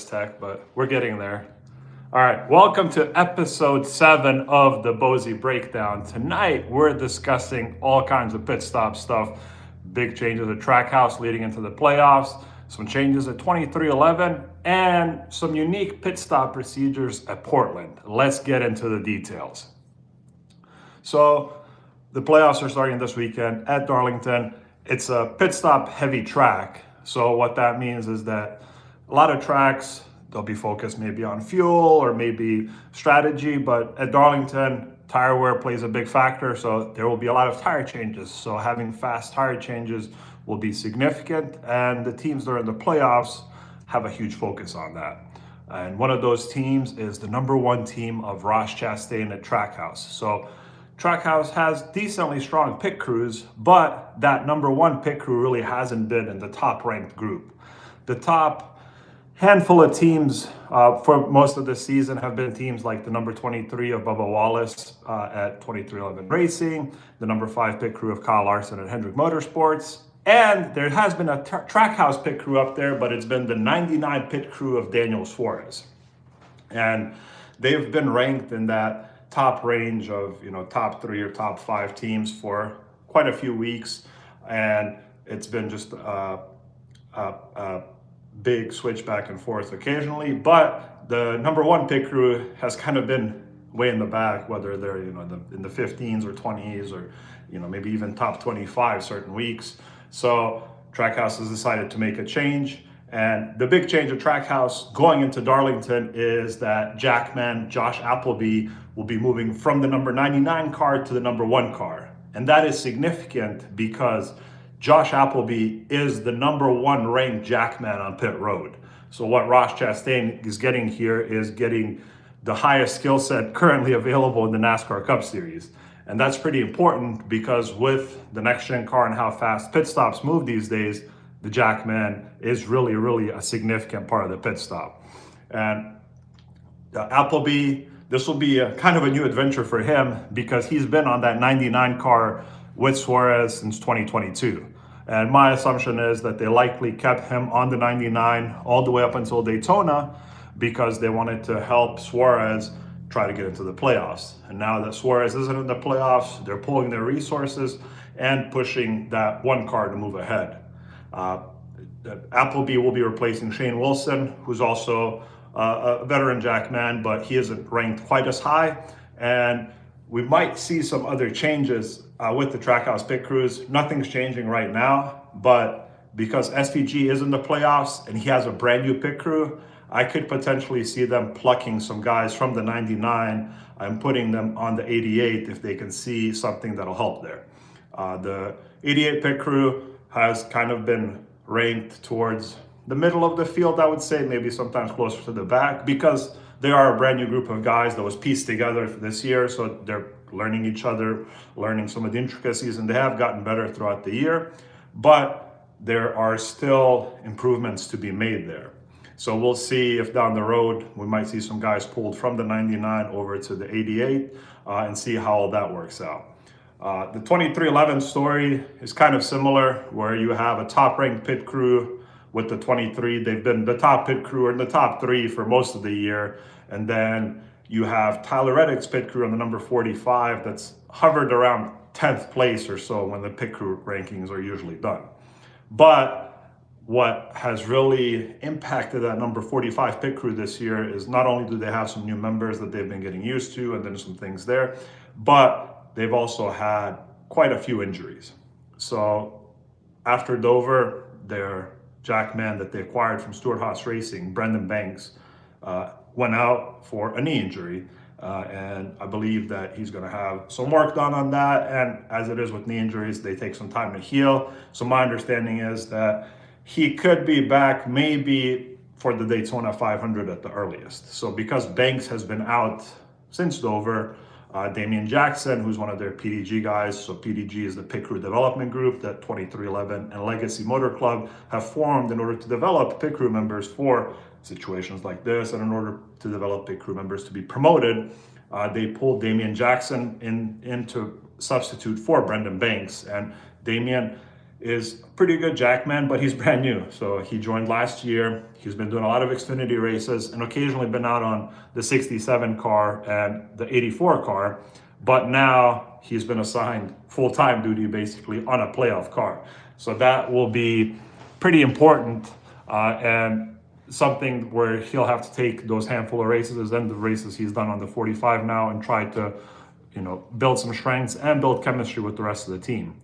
tech, but we're getting there. All right, welcome to episode 7 of the Bozi Breakdown. Tonight, we're discussing all kinds of pit stop stuff, big changes at Trackhouse leading into the playoffs, some changes at 2311, and some unique pit stop procedures at Portland. Let's get into the details. So, the playoffs are starting this weekend at Darlington. It's a pit stop heavy track. So what that means is that a lot of tracks, they'll be focused maybe on fuel or maybe strategy, but at Darlington, tire wear plays a big factor. So there will be a lot of tire changes. So having fast tire changes will be significant, and the teams that are in the playoffs have a huge focus on that. And one of those teams is the number 1 team of Ross Chastain at Trackhouse. So Trackhouse has decently strong pit crews, but that number 1 pit crew really hasn't been in the top ranked group. The top handful of teams for most of the season have been teams like the number 23 of Bubba Wallace at 2311 Racing, the number 5 pit crew of Kyle Larson at Hendrick Motorsports, and there has been a Trackhouse pit crew up there, but it's been the 99 pit crew of Daniel Suarez. And they've been ranked in that top range of, top 3 or top 5 teams for quite a few weeks, and it's been just a big switch back and forth occasionally. But the number 1 pit crew has kind of been way in the back, whether they're in the 15s or 20s or maybe even top 25 certain weeks. So Trackhouse has decided to make a change. And the big change at Trackhouse going into Darlington is that Jackman Josh Appleby will be moving from the number 99 car to the number 1 car. And that is significant because Josh Appleby is the number 1 ranked Jackman on pit road. So what Ross Chastain is getting here is getting the highest skill set currently available in the NASCAR Cup Series. And that's pretty important because with the next gen car and how fast pit stops move these days, the Jackman is really a significant part of the pit stop. And Appleby, this will be a kind of a new adventure for him because he's been on that 99 car with Suarez since 2022. And my assumption is that they likely kept him on the 99 all the way up until Daytona because they wanted to help Suarez try to get into the playoffs. And now that Suarez isn't in the playoffs, they're pulling their resources and pushing that 1 car to move ahead. Appleby will be replacing Shane Wilson, who's also a veteran Jackman, but he isn't ranked quite as high. And we might see some other changes with the Trackhouse pit crews. Nothing's changing right now, but because SVG is in the playoffs and he has a brand new pit crew, I could potentially see them plucking some guys from the 99 and putting them on the 88 if they can see something that'll help there. The 88 pit crew has kind of been ranked towards the middle of the field, I would say, maybe sometimes closer to the back, because they are a brand new group of guys that was pieced together this year. So they're learning each other, learning some of the intricacies, and they have gotten better throughout the year. But there are still improvements to be made there. So we'll see if down the road we might see some guys pulled from the 99 over to the 88 and see how all that works out. The 2311 story is kind of similar, where you have a top-ranked pit crew with the 23. They've been the top pit crew or in the top 3 for most of the year. And then you have Tyler Reddick's pit crew on the number 45 that's hovered around 10th place or so when the pit crew rankings are usually done. But what has really impacted that number 45 pit crew this year is not only do they have some new members that they've been getting used to and then some things there, but they've also had quite a few injuries. So after Dover, their Jackman that they acquired from Stewart-Haas Racing, Brendan Banks, went out for a knee injury. And I believe that he's going to have some work done on that. And as it is with knee injuries, they take some time to heal. So my understanding is that he could be back maybe for the Daytona 500 at the earliest. So because Banks has been out since Dover, Damian Jackson, who's one of their PDG guys, so PDG is the pit crew development group that 2311 and Legacy Motor Club have formed in order to develop pit crew members for situations like this, and in order to develop pit crew members to be promoted, they pulled Damian Jackson in to substitute for Brendan Banks. And Damian is a pretty good jackman, but he's brand new. So he joined last year. He's been doing a lot of Xfinity races and occasionally been out on the 67 car and the 84 car. But now he's been assigned full-time duty basically on a playoff car. So that will be pretty important and something where he'll have to take those handful of races and the races he's done on the 45 now and try to, build some strengths and build chemistry with the rest of the team.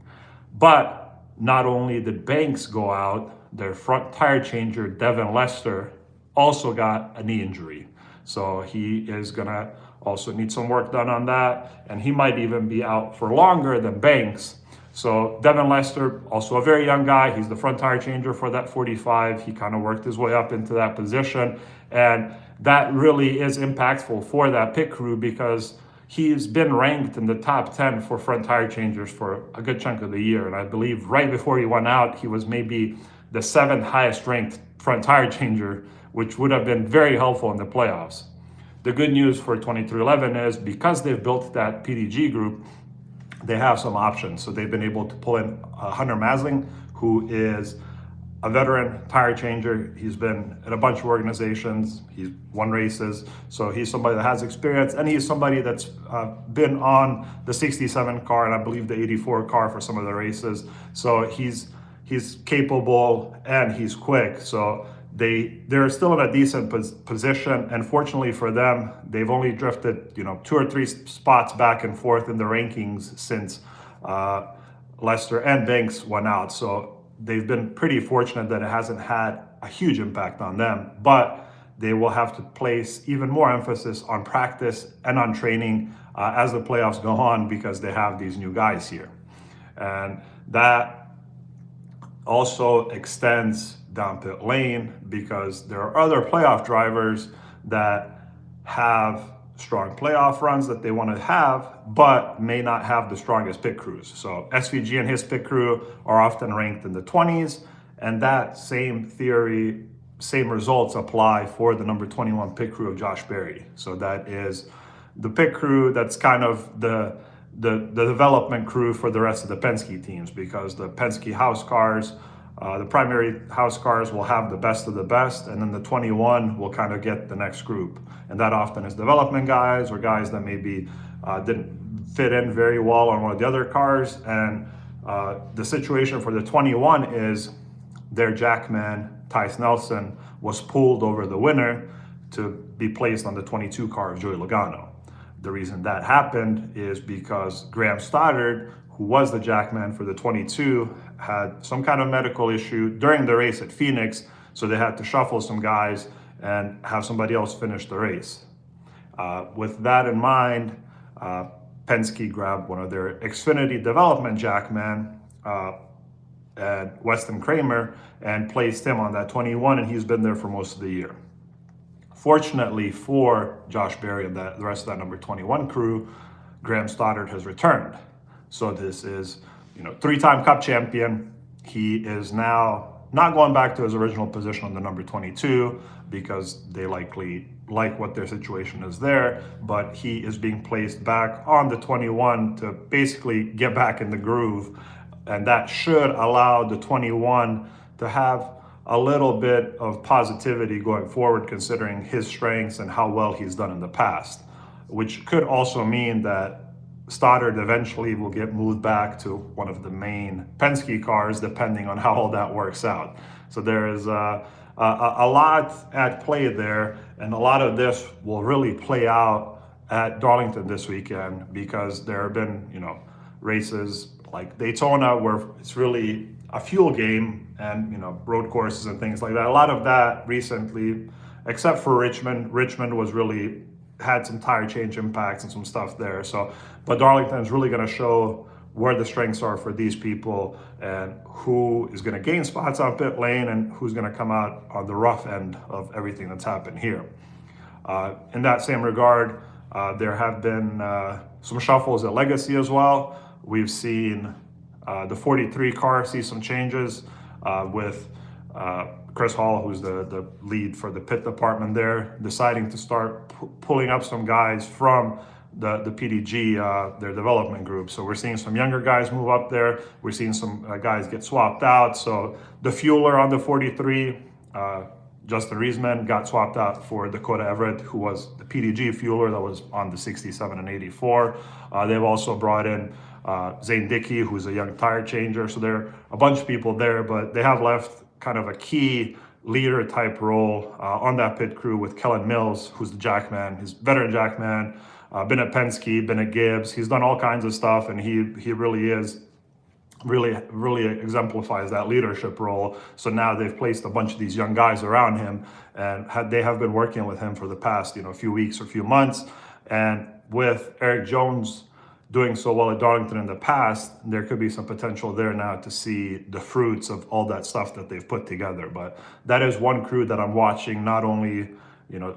But not only did Banks go out, their front tire changer, Devin Lester, also got a knee injury. So he is gonna also need some work done on that, and he might even be out for longer than Banks. So Devin Lester, also a very young guy, he's the front tire changer for that 45. He kind of worked his way up into that position, and that really is impactful for that pit crew because he's been ranked in the top 10 for front tire changers for a good chunk of the year. And I believe right before he went out, he was maybe the 7th highest ranked front tire changer, which would have been very helpful in the playoffs. The good news for 2311 is because they've built that PDG group, they have some options. So they've been able to pull in Hunter Masling, who is a veteran tire changer. He's been at a bunch of organizations. He's won races. So he's somebody that has experience, and he's somebody that's been on the 67 car and I believe the 84 car for some of the races. So he's capable and he's quick. So they're still in a decent position. And fortunately for them, they've only drifted 2 or 3 spots back and forth in the rankings since Lester and Banks went out. So they've been pretty fortunate that it hasn't had a huge impact on them, but they will have to place even more emphasis on practice and on training as the playoffs go on because they have these new guys here. And that also extends down pit lane because there are other playoff drivers that have strong playoff runs that they want to have, but may not have the strongest pit crews. So SVG and his pit crew are often ranked in the 20s, and that same theory, same results apply for the number 21 pit crew of Josh Berry. So that is the pit crew that's kind of the development crew for the rest of the Penske teams, because the Penske house cars, the primary house cars will have the best of the best, and then the 21 will kind of get the next group. And that often is development guys or guys that maybe didn't fit in very well on one of the other cars. And the situation for the 21 is their jackman, Tice Nelson, was pulled over the winner to be placed on the 22 car of Joey Logano. The reason that happened is because Graham Stoddard, who was the jackman for the 22, had some kind of medical issue during the race at Phoenix, so they had to shuffle some guys and have somebody else finish the race. With that in mind, Penske grabbed one of their Xfinity development jackman, Weston Kramer, and placed him on that 21, and he's been there for most of the year. Fortunately for Josh Berry and the rest of that number 21 crew, Graham Stoddard has returned. So this is, 3-time Cup champion. He is now not going back to his original position on the number 22 because they likely like what their situation is there, but he is being placed back on the 21 to basically get back in the groove. And that should allow the 21 to have a little bit of positivity going forward, considering his strengths and how well he's done in the past, which could also mean that Stoddard eventually will get moved back to one of the main Penske cars, depending on how all that works out. So there is a lot at play there, and a lot of this will really play out at Darlington this weekend, because there have been, races like Daytona where it's really a fuel game, and road courses and things like that. A lot of that recently, except for Richmond was really had some tire change impacts and some stuff there. So, but Darlington is really going to show where the strengths are for these people and who is going to gain spots on pit lane and who's going to come out on the rough end of everything that's happened here. In that same regard, there have been some shuffles at Legacy as well. We've seen the 43 car see some changes with Chris Hall, who's the lead for the pit department there, deciding to start pulling up some guys from the PDG, their development group. So we're seeing some younger guys move up there. We're seeing some guys get swapped out. So the fueler on the 43, Justin Reisman, got swapped out for Dakota Everett, who was the PDG fueler that was on the 67 and 84. They've also brought in Zane Dickey, who's a young tire changer. So there are a bunch of people there, but they have left kind of a key leader type role on that pit crew with Kellen Mills, who's the jackman. He's veteran jackman, been at Penske, been at Gibbs. He's done all kinds of stuff, and he really is really exemplifies that leadership role. So now they've placed a bunch of these young guys around him, and they have been working with him for the past few weeks or few months. And with Eric Jones doing so well at Darlington in the past, there could be some potential there now to see the fruits of all that stuff that they've put together. But that is one crew that I'm watching, not only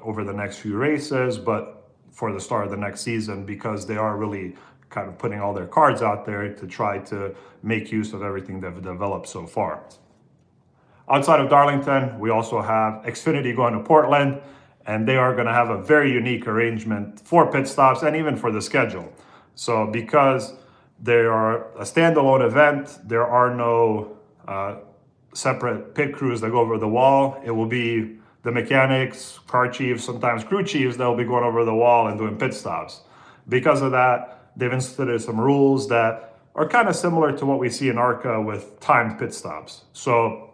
over the next few races, but for the start of the next season, because they are really kind of putting all their cards out there to try to make use of everything they've developed so far. Outside of Darlington, we also have Xfinity going to Portland, and they are going to have a very unique arrangement for pit stops and even for the schedule. So because they are a standalone event, there are no separate pit crews that go over the wall. It will be the mechanics, car chiefs, sometimes crew chiefs that will be going over the wall and doing pit stops. Because of that, they've instituted some rules that are kind of similar to what we see in ARCA with timed pit stops. So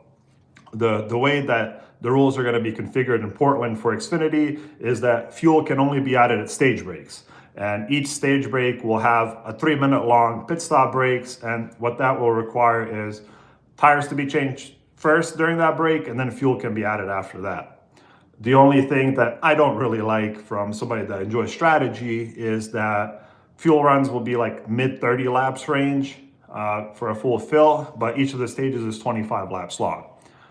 the way that the rules are going to be configured in Portland for Xfinity is that fuel can only be added at stage breaks. And each stage break will have a 3-minute long pit stop breaks. And what that will require is tires to be changed first during that break, and then fuel can be added after that. The only thing that I don't really like from somebody that enjoys strategy is that fuel runs will be like mid 30 laps range for a full fill, but each of the stages is 25 laps long.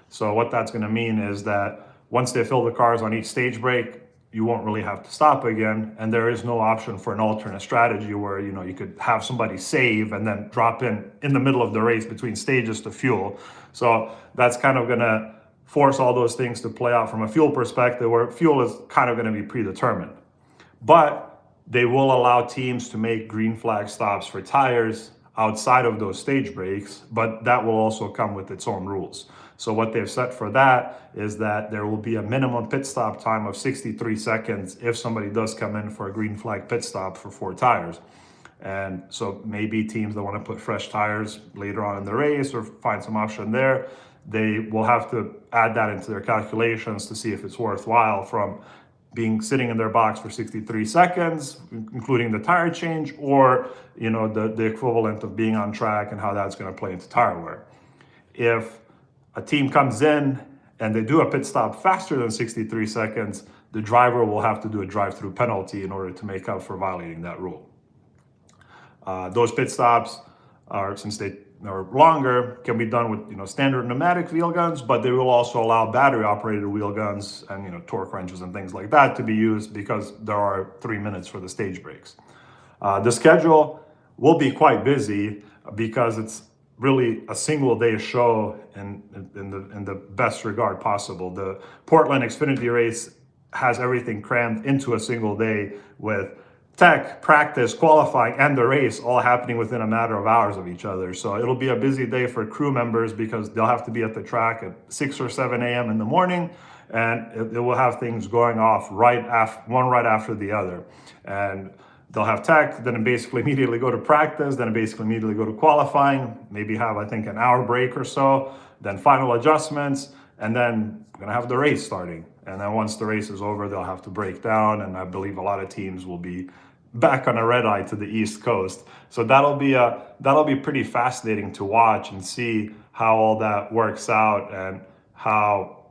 So what that's going to mean is that once they fill the cars on each stage break, you won't really have to stop again, and there is no option for an alternate strategy where you could have somebody save and then drop in the middle of the race between stages to fuel. So that's kind of going to force all those things to play out from a fuel perspective, where fuel is kind of going to be predetermined. But they will allow teams to make green flag stops for tires outside of those stage breaks, but that will also come with its own rules. So what they've set for that is that there will be a minimum pit stop time of 63 seconds if somebody does come in for a green flag pit stop for 4 tires. And so maybe teams that want to put fresh tires later on in the race or find some option there, they will have to add that into their calculations to see if it's worthwhile from sitting in their box for 63 seconds, including the tire change, or the equivalent of being on track and how that's going to play into tire wear. If a team comes in and they do a pit stop faster than 63 seconds, the driver will have to do a drive-through penalty in order to make up for violating that rule. Those pit stops since they are longer, can be done with standard pneumatic wheel guns, but they will also allow battery-operated wheel guns and torque wrenches and things like that to be used, because there are 3 minutes for the stage breaks. The schedule will be quite busy because it's really a single day show in the best regard possible. The Portland Xfinity race has everything crammed into a single day, with tech, practice, qualifying, and the race all happening within a matter of hours of each other. So it'll be a busy day for crew members because they'll have to be at the track at 6 or 7 a.m. in the morning, and it will have things going off right after the other. And they'll have tech, then basically immediately go to practice, then basically immediately go to qualifying, maybe have, I think, an hour break or so, then final adjustments, and then we're gonna have the race starting. And then once the race is over, they'll have to break down, and I believe a lot of teams will be back on a red eye to the East Coast. So that'll be pretty fascinating to watch and see how all that works out and how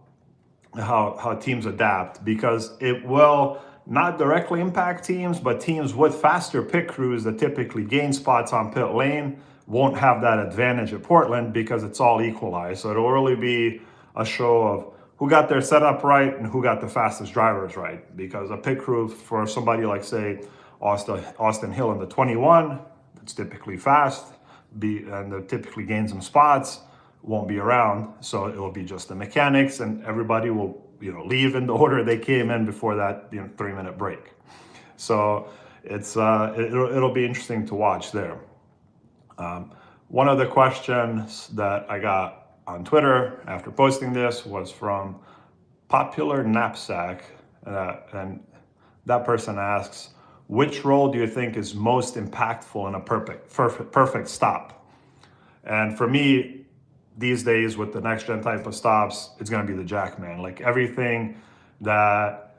teams adapt, because it will not directly impact teams, but teams with faster pit crews that typically gain spots on pit lane won't have that advantage at Portland because it's all equalized. So it'll really be a show of who got their setup right and who got the fastest drivers right. Because a pit crew for somebody like, say, Austin Hill in the 21, it's typically fast, and they typically gain some spots, won't be around. So it will be just the mechanics, and everybody will leave in the order they came in before that 3-minute break. So it'll be interesting to watch there. One of the questions that I got on Twitter after posting this was from Popular Knapsack, and that person asks, which role do you think is most impactful in a perfect stop? And for me, these days with the next gen type of stops, it's going to be the Jackman. Like everything that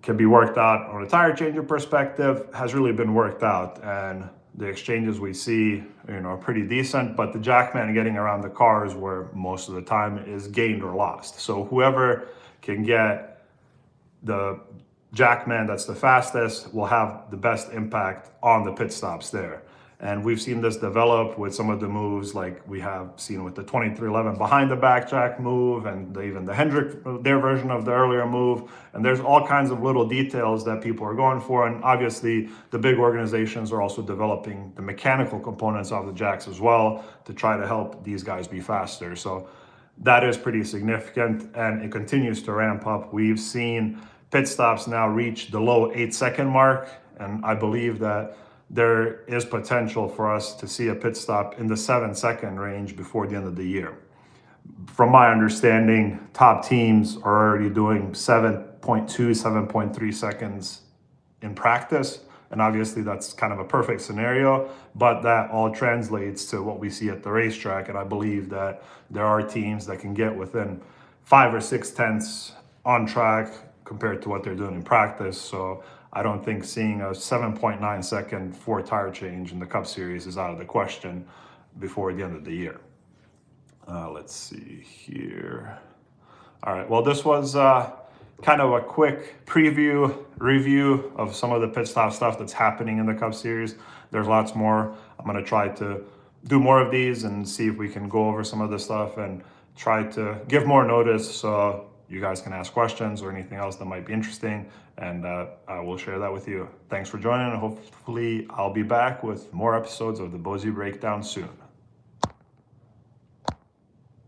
can be worked out on a tire changer perspective has really been worked out, and the exchanges we see, are pretty decent, but the Jackman getting around the cars where most of the time is gained or lost. So whoever can get the Jackman that's the fastest will have the best impact on the pit stops there. And we've seen this develop with some of the moves, like we have seen with the 2311 behind the back jack move, and even the Hendrick, their version of the earlier move. And there's all kinds of little details that people are going for. And obviously the big organizations are also developing the mechanical components of the jacks as well to try to help these guys be faster. So that is pretty significant, and it continues to ramp up. We've seen pit stops now reach the low 8-second mark, and I believe that there is potential for us to see a pit stop in the 7-second range before the end of the year. From my understanding, top teams are already doing 7.2, 7.3 seconds in practice. And obviously that's kind of a perfect scenario, but that all translates to what we see at the racetrack. And I believe that there are teams that can get within 5 or 6 tenths on track compared to what they're doing in practice. So I don't think seeing a 7.9 second 4 tire change in the Cup Series is out of the question before the end of the year. Let's see here. All right, well, this was kind of a quick review of some of the pit stop stuff that's happening in the Cup Series. There's lots more. I'm going to try to do more of these and see if we can go over some of this stuff and try to give more notice so you guys can ask questions or anything else that might be interesting, and I will share that with you. Thanks for joining, and hopefully I'll be back with more episodes of the Bozi Breakdown soon.